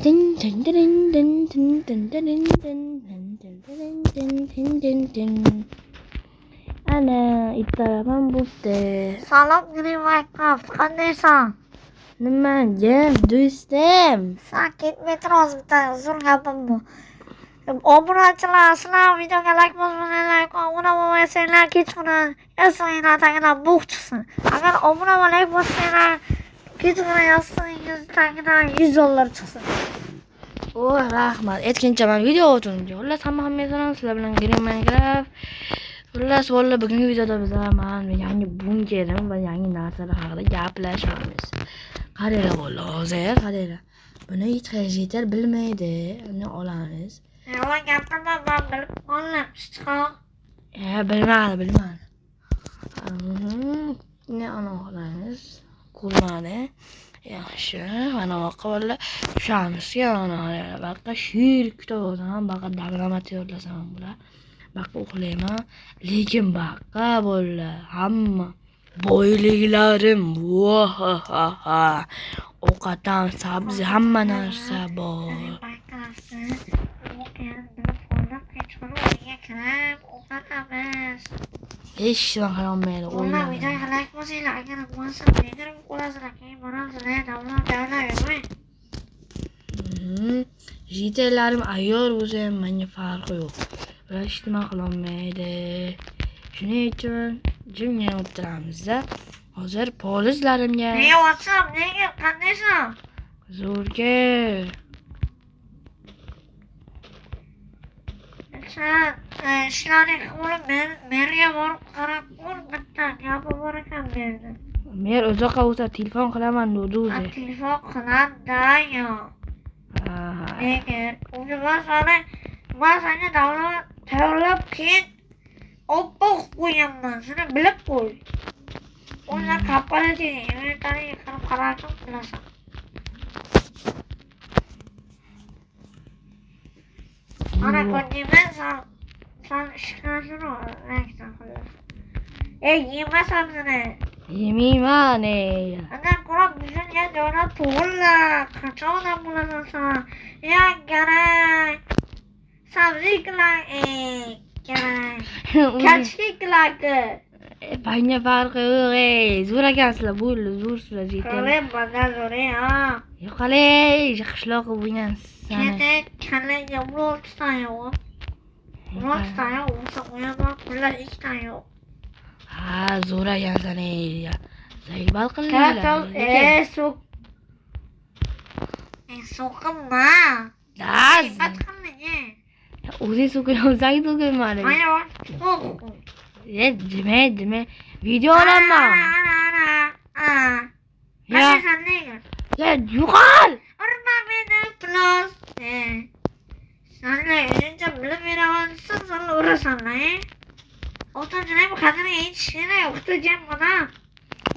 Ana itlarman bo'pti. Salom Minecraft, qandaysan? Nima gap do'stim? Sen ketmay turasiz, bitta uzun gapim bor. Obunachilar, sizlar videoga like bosmaganlar, obuna bo'lmasanglar kechqurun yozinglar tagidan bug' chiqsin. Agar obuna va like bosmanglar, kechqurun yozsangiz tagidan $100 chiqsin. Oh, rahmat. Aytgancha men video o'tirdim. Xullas hamma sizlar bilan Green Minecraft. Xullas vallahi bugungi videoda biz men yangi bunkerim va yangi narsalar haqida gaplashamiz. Qaranglar vallahi hozir, qaranglar. Buni hech qaysi bilmaydi. Uni olamiz. Yo'q, gapirma, men bilib qoldim. Chiqoq. Bilmadi. Ne ana olamiz. Qurmani. Yaxshi. Mana baqa vallahi shamsiya ana baqa she'r kitobdan baqa davlama tayyorlasam bular. Baqa o'qiyman. Lekin baqa vallahi hamma boyliklarim vohaha. Ovqatam, sabzi, hamma narsa bor. Hech nima qilolmaydi. Ular videoga like bosinglar, agar bo'lmasa menga qo'lasizlar, keyin borasizlar, davlat. Jitellarim ayyor bo'lsa ham menga farqi yo'q. Ular hech nima qilolmaydi. Shuning uchun jimgina o'tiramiz-da. Hozir polizlarimga. Nega WhatsApp, nega qandaysan? Zo'rga. Sen ishlaring qilib merga borib qarab ko'r, bitta gapi bor ekan derdi. Men uzoqqa o'ta telefon qilaman dedi o'zi. Telefon qiladi yo. Lekin o'zi men senga davlat tayyorlab keyin oppoq qo'yaman, seni bilib qo'y. Ular kapalati, inventariy qilib qarashim qilasan. Ana ko'rdingmi, sen ishqasini reaktan qilasan. Yemasan seni. Yemayman. Agar ko'rib bizga joyda to'g'rila, qachon bo'lasan sen? Kerak. Sabzi kerak, kerak. Kachki kerak. Banya farqi yo'q. Zo'r ekansizlar, bo'ldi, zo'rsizlar jeting. Qale badal zo'r ha. Yo'q qale, qishloq bo'lgansiz. Kale yomroqsan yo'q. Roqsan yo'q, o'yama pullar ishdan yo'q. Ha, zo'r ekansan ey. Zaybal qilinglar. So'q. So'qimma. Daz. Qatqinni. O'zi so'kilsang so'kilmadi. Mana so'q. Deme. Video olaman. Ya. Ya, yo'qol. Urma meni plus. Senlar o'zingcha bilib beramansan, sen urasanlar. O'ttirjini bu qadrini hech nima o'qituvchim mana.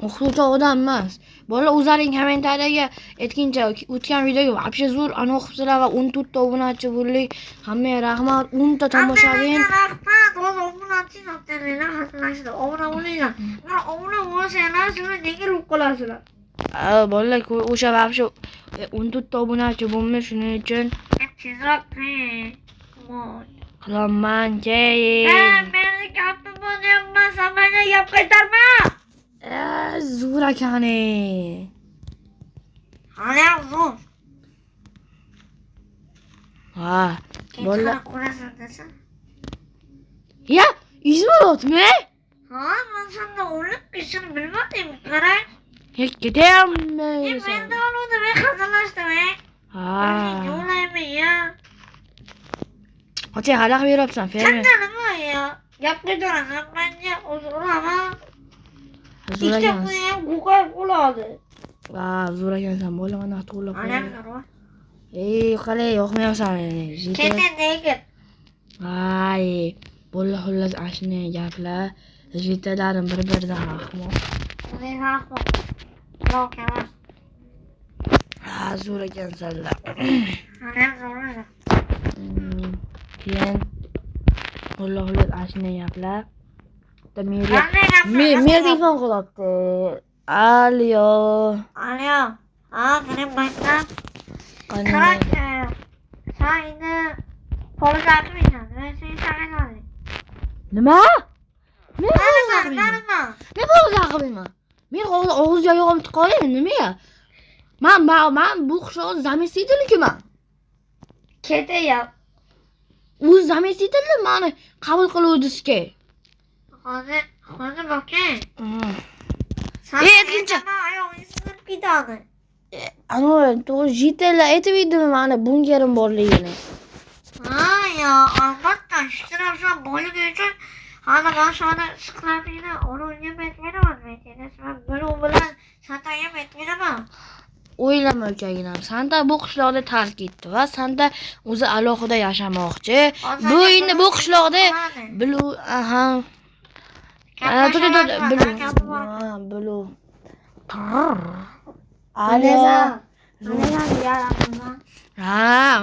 O'qituvchi odam emas. Bola o'zlaring kommentariyaga aytgancha o'tgan videoga вообще zo'r ana o'qibsizlar va 14 ta obunachi bo'ldik. Hammaga rahmat. 10 ta tomoshabin. Rahmat. O'z obunachi topdiringlar, hatlashdi. Obuna bo'linglar. Mana obuna bo'lsanglar, sizlar nega ruh qolasizlar? Bolalar o'sha вообще 14 ta obunachi bo'lmish, shuning uchun tezroq qilaman keyin. Meni gapim bo'lyapman, sen menga gap qaytarma. Zo'r ekani. Hali zo'r. Ha, bola ko'rasan desam. Ya, izmirotmi? Ha, men senda o'lib ketishini bilmadim, qarang. Ketyapmi? Men davlatda men hazillashdim. Yo'laymi ya? Qocha xalaq beryapsan, fermer. Qanday nima ya? Gap qaytarasan, menga o'ziraman. Zo'r ekansan. Ikkita ham qo'qay bo'ladi. Zo'r ekansan, bola mana to'g'rilab Ana qo'yadi. qaror. Qalay yoqmayapsan. Ketdi nega? Bola xullas ashuna gaplar. Jitalarim bir-biridan ahmoq. Men ahmoq. Yo'q emas. Zo'r ekansanlar. Ana zo'r. Keyin bola xullas ashuna gaplar. Mer telefon qilyapti. Alyo. Qani bayqa? Qarak, sen endi poliz aqlmaysan. Men seni chaqiraman. Nima? Men Qarama. Men poliz aqlmayman. Men og'izga yog'im tiqolaymi nimaga? Men bu qishloqni zamestitelnikiman. Ketayap. U zamestitelni meni qabul qiluvdisiga. Hozir bakang. Aytguncha. Oyog'ing sinib ketadi. Ana to'g'ri jitella aytibdimi meni bunkerim borligini. Ya albatta ishtirokchi bo'ligi uchun hali boshona siqlabini o'rniga aytmayman. Men buni bilan Santaga aytmayman. O'ylama ukaginam. Santa bu qishloqda tark etdi va Santa o'zi alohida yashamoqchi. Bu endi bu qishloqda bilu bilu.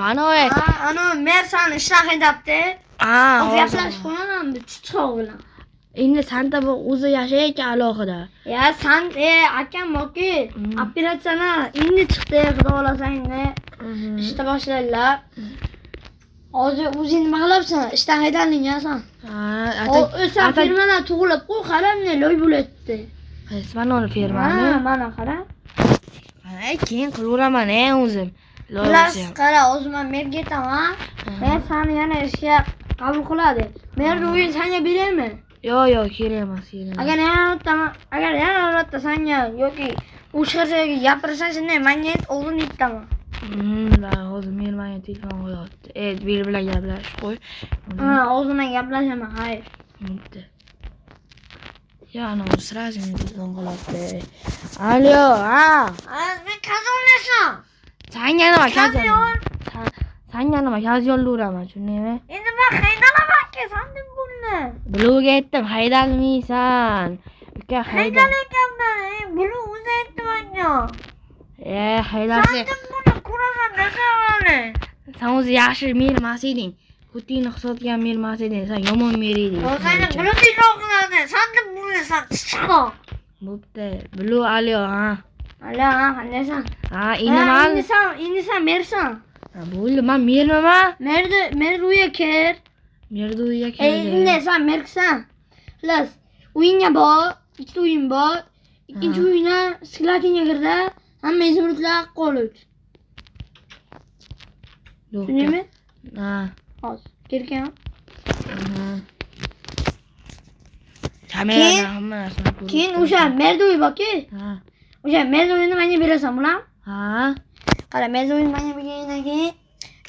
Mana o. Ana Mersan ishlar haydabdi. Gaplash qo'yaman bu chiqov bilan. Endi Santa bu o'zi yashayotgan alohida. Ya san akam borki, operatsiyani endi chiqdi, xudo xolasa endi ishda boshlaydilar. Hozir o'zing nima qilyapsan? Ishdan haydalingsan san. O'san firmadan tug'ilib qo'y, qaramni loy bo'layapti. Qaysi mana firmani? Mana qara. Keyin qilaveraman o'zim. Xullas qara, o'zim merga aytaman. Men seni yana ishga qabul qiladi. Men o'yin senga beraymi? Yo'q, kerak emas. Agar yana o'rta senga yoki o'shqirsaga gapirsan, shunday menga ayt, o'zim aytaman. Hozir menga telefon qo'yapti. Bir bilan gaplashib qo'y. O'zim bilan gaplashaman, hayır. Bitta. Ya ana sразу meni telefon qilyapti. Alyo, Men kazonlasam. Senga nima kazon? Senga nima kazonlaveraman, tushundingmi? Endi men haydalaman-ki, sen deb bo'ldi. Bilovga aytdim, haydalmaysan. Uka Haydalaganman, buni o'zi aytdi menga. Haydalsa. Sen deb buni ko'rasan, nasavani. Sen o'zi yaxshi mermas eding. Putinni hisobga mermas eding. Sen yomon mer eding. Sen buni qiladi. Sen deb buni sen chiqo. Bo'pti. Bilov alyo, Ala, qandaysan? Endi sen mersan. Bo'ldi, men mermaman. Merduya ker. Merduya ker. Endi sen merksan. Xullas, o'yinga bor, ikkita o'yin bor. Ikkinchi o'yinda sklatinga kirdi. Hamma izmirlar qoldi. Tushundingmi? Hozir, kelgan. Kamerada hamma narsani ko'rib. Keyin o'sha merduya borki? O'sha merduyni menga berasan, bular? Qara, merduyni menga bergandan keyin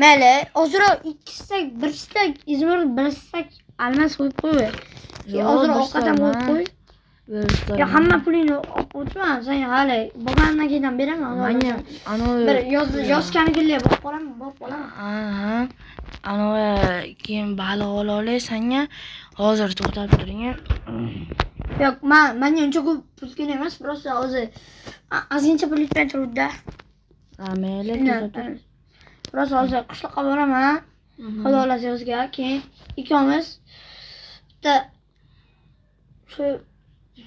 mayli, hozir ikkistak, birstak izmir, birstak almas qo'yib qo'y. Hozir ovqatam qo'yib qo'y. Ya hamma pulingni o'tma, sen hali bobomdan keyin beraman. Menga bir yozgani kelib borib qolaman, borib qolaman. Ana keyin baliq ololay senga. Hozir to'xtab turing. Yo'q, menga uncha ko'p pul kerak emas, просто hozir ozgincha pul yetmay turibdi-da. Mayli, Просто hozir qishloqqa boraman. Xudo xolasa yozga, keyin ikkomiz bitta shu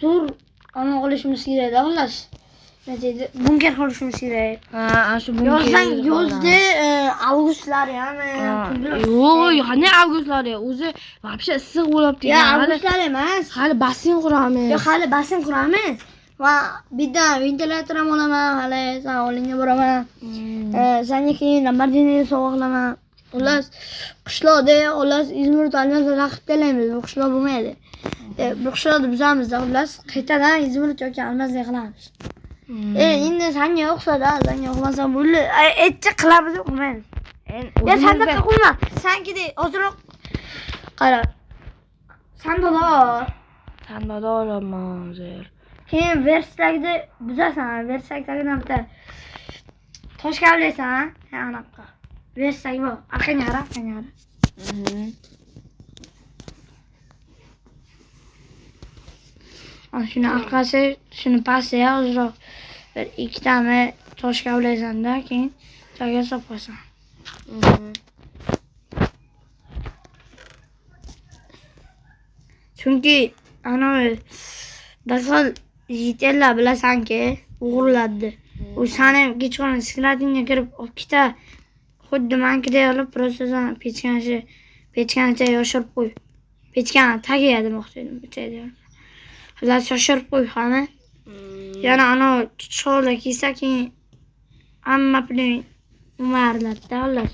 zo'r ana qilishimiz kerak-da, xullas. Nima bunker qilishimiz kerak. Shu bunker. Yozda avgustlari yana. Yo'q, qanday avgustlari? O'zi вообще issiq bo'libdi. Ya, avgustlari emas. Hali basseyn quramiz. Yo'q, hali basseyn quramiz. Va bitta ventilyator ham olaman, hali sen olinga boraman. Senga keyin Lamborghini sovg'a qilaman. Xullas, qishloqda, xullas Izmir talmasa raqib talaymiz, bu qishloq bo'lmaydi. Bu qishloqni buzamiz-da, xullas, qaytadan Izmir yoki Almazda qilamiz. Endi senga o'xshada, senga o'xmasa bo'ldi. Aytcha qilamiz, qilmaymiz. Ya sanda qilma. Senkidek ozroq qara. Sandada olaman hozir. Keyin versakda buzasan, versakdagidan bitta tosh kavlaysan, anaqa. Versak bor, aqanga qara. Shuni orqasi, shuni pastiga ozroq bir ikkitani tosh kavlaysan-da, keyin joyga solib qo'yasan. Chunki ana bir xil yigitlar bilasanki, o'g'irladi. u sani kechqurun skladingga kirib olib ketar. Xuddi mankidek olib prosesdan pechkanacha yoshirib qo'y. Pechkani tagiga demoqchi edim, bichaydi. Xullas yoshirib qo'y qani. Yana ana cho'la kiysa keyin hamma puling umariladi-da xullas.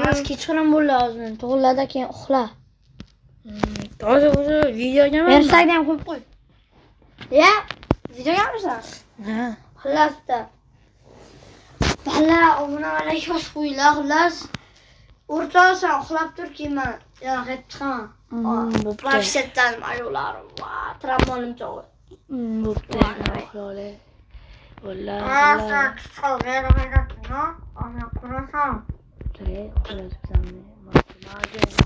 Hozir kechqurun bo'ldi hozir. To'g'riladi keyin uxla. Hozir o'zi videoga Instagram ham qo'yib qo'y. Ya, videogamsan? Ha. Xullasda. Balla obunalarga yozib qo'yinglar xullas. O'rtasan uxlab tur keyin men yana qaytib chiqaman. Bo'pti. Vashshatdan ayolarim. Va, trammonim cho'g'i. Bo'pti. Uxlole. Vallahi. Sen tutqal beni qaynatding-a? Ana qurasan. Tre, uxlatibsanmi?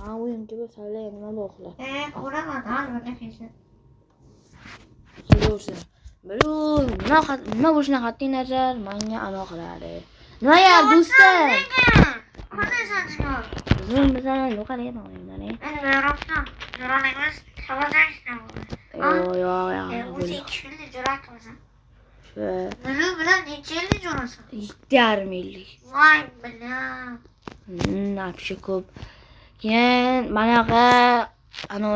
Men o'yimga bo'lsa nima bo'xla. Quraman, ha, nima qilsin? Kelursan. Nima bu shunaqa qat'iy nazar menga ano qiladi. Nima ya do'stim? Qanday sanjman? Bizim bilan yo'qalayman o'yimdan. Meni merosdan. Jo'ralamiz, sabazashdan. Yo'q. O'zi 2 yillik jo'rakmisan. Shu Nima bilan necha yillik jo'rasan? 2,5 yillik. Voy bilan. Napshi ko'p. Keyin manaqa ana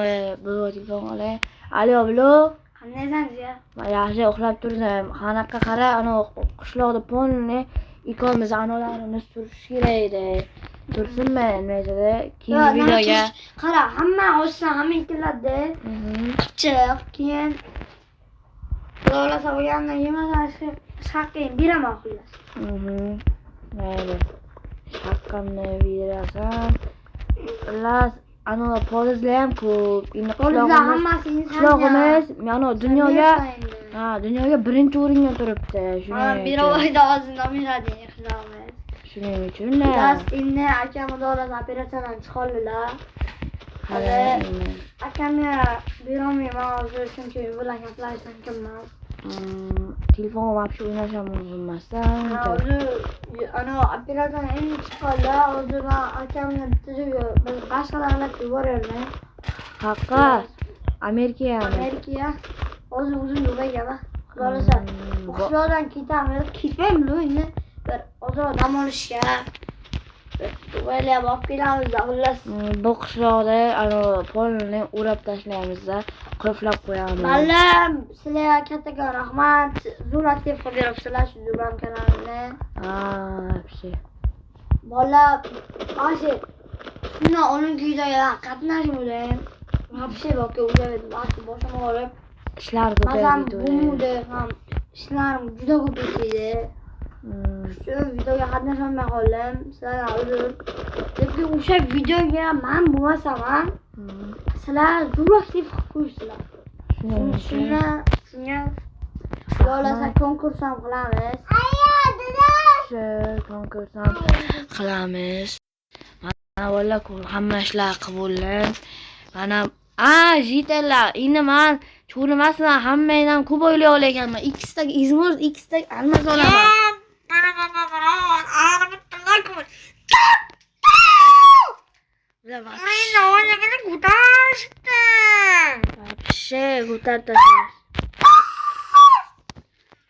bu telefon olay. Alo, bilo. Qandaysan jiya? Men yaxshi uxlab turdim. Xanaqa qara, ana qishloqda polni ikkalamiz anolarimiz turish kerak edi. Tursinmi? Nima dedi? Keyin videoga qara, hamma o'zsan, hamma intiladi. Chiq, keyin Lola bo'lgandan yemasan, shaqqing beraman xullas. Mayli. Shaqqamni berasan. Xullas, ana polizlar ham ko'p. Endi Polizlar hammasi qishlog'imiz, mana dunyoga birinchi o'ringa turibdi. Shuning uchun. Birovoyda hozir beradi qilamiz. Shuning uchun Endi akam davlat operatsiyadan chiqoldilar. Hali akamga berolmayman hozir chunki u bilan gaplashishim qilmas. Telefon vobshe o'ynasham mumkin emasdan. Hozir ana operatsiyadan endi chiqoldi. Hozir men akamni bitirib biz boshqa davlatga yuboryapman. Haqqa Amerikaga. Hozir o'zim Dubayga va xulolasa. Qishloqdan ketamiz. Ketmaymiz endi. Bir ozroq dam olishga. Dubayga borib kelamiz xullas. Bu qishloqda ana polni o'rab tashlaymiz-da, qulflab qo'yamiz. Malla sizlarga kattakon rahmat. Zo'r aktiv qilib beribsizlar shu Dubayam kanalini. Hapsi. Bola, hozir shundan onun videoga qatnashmadim. Hapsi borga o'ylab boshim og'rib. Ishlar ko'p edi. Bumuda ham ishlarim juda ko'p edi. Shu videoga qatnasholmay qoldim. Sizlarga uzr. Lekin o'sha videoga men bo'lmasam ham sizlar zo'r aktiv qilib qo'ysizlar. Shunga Lola konkurs ham qilamiz. Konkurs ham qilamiz. Mana vallahi hamma ishlar qabullan. Mana jitellar. Endi men cho'rimasman, hammangdan ko'p o'ylay olaganman. Ikkitaga izmur, ikkitaga almas olaman. Ko'tarib tashlash.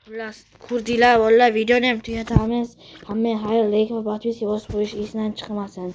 Xullas, ko'rdinglar, vallahi videoni ham tugatamiz. Hamma xayr, like va podpiska bosib qo'yish esdan chiqmasin.